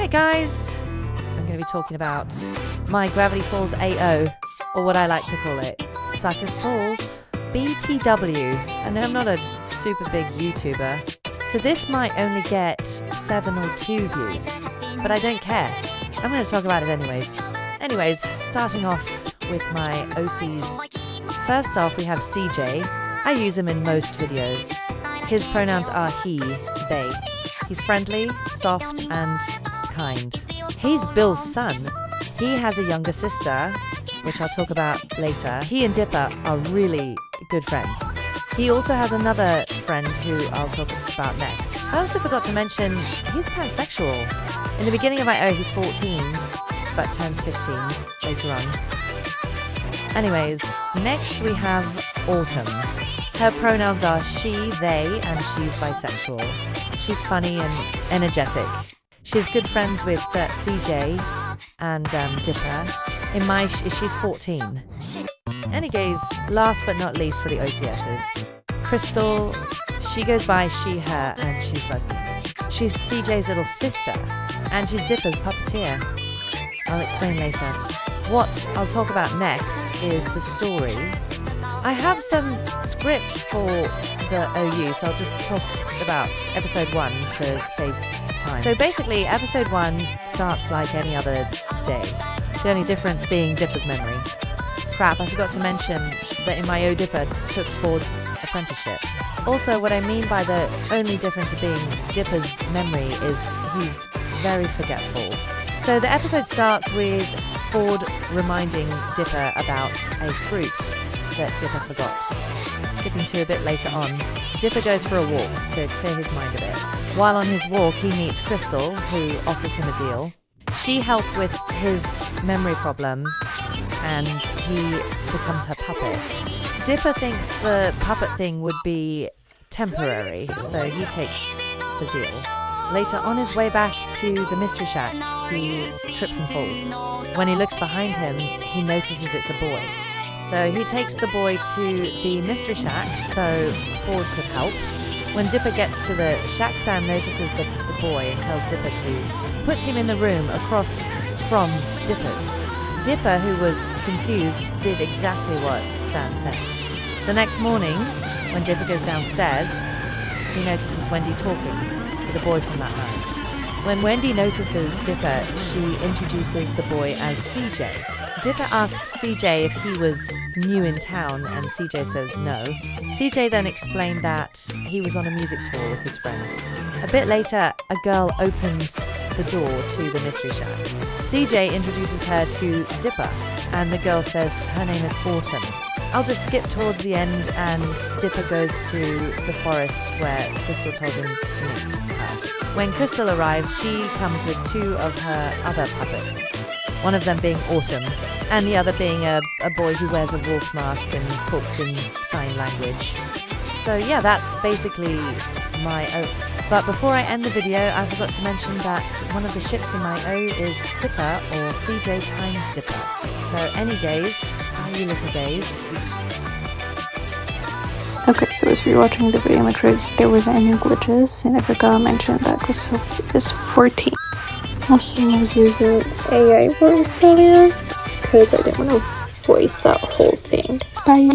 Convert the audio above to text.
Hi guys! I'm going to be talking about my Gravity Falls AO, or what I like to call it, Suckers Falls BTW. I know I'm not a super big YouTuber, so this might only get 7 or 2 views, but I don't care. I'm going to talk about it anyways. Anyways, starting off with my OCs. First off, we have CJ. I use him in most videos. His pronouns are he, they. He's friendly, soft, and kind. He's Bill's son. He has a younger sister, which I'll talk about later. He and Dipper are really good friends. He also has another friend who I'll talk about next. I also forgot to mention, he's pansexual. In the beginning of my O, he's 14, but turns 15 later on. Anyways, next we have Autumn. Her pronouns are she, they, and she's bisexual. She's funny and energetic. She's good friends with CJ and Dipper. In my, she's 14. Anyways, last but not least for the OCSs. Crystal, she goes by she, her, and she's lesbian. She's CJ's little sister, and she's Dipper's puppeteer. I'll explain later. What I'll talk about next is the story. I have some scripts for the OU, so I'll just talk about episode 1 to save time. So basically, episode 1 starts like any other day. The only difference being Dipper's memory. Crap, I forgot to mention that in my O, Dipper took Ford's apprenticeship. Also, what I mean by the only difference of being Dipper's memory is he's very forgetful. So the episode starts with Ford reminding Dipper about a fruit that Dipper forgot. Skipping to a bit later on, Dipper goes for a walk to clear his mind a bit. While on his walk, he meets Crystal, who offers him a deal. She helped with his memory problem, and he becomes her puppet. Dipper thinks the puppet thing would be temporary, so he takes the deal. Later, on his way back to the Mystery Shack, he trips and falls. When he looks behind him, he notices it's a boy. So he takes the boy to the Mystery Shack so Ford could help. When Dipper gets to the shack stand, notices the boy and tells Dipper to put him in the room across from Dipper's. Dipper, who was confused, did exactly what Stan says. The next morning, when Dipper goes downstairs, he notices Wendy talking to the boy from that night. When Wendy notices Dipper, she introduces the boy as CJ. Dipper asks CJ if he was new in town, and CJ says no. CJ then explained that he was on a music tour with his friend. A bit later, a girl opens the door to the Mystery Shack. CJ introduces her to Dipper, and the girl says her name is Autumn. I'll just skip towards the end, and Dipper goes to the forest where Crystal told him to meet her. When Crystal arrives, she comes with 2 of her other puppets, one of them being Autumn, and the other being a boy who wears a wolf mask and talks in sign language. So yeah, that's basically my O. But before I end the video, I forgot to mention that one of the ships in my O is Sipper, or CJ times Dipper. So any gays, are you little gays? Okay, so as you're watching the video, make sure there wasn't any glitches, and I forgot to mention that Crystal is 14. Also, I was using AI voice earlier because I didn't want to voice that whole thing. Bye!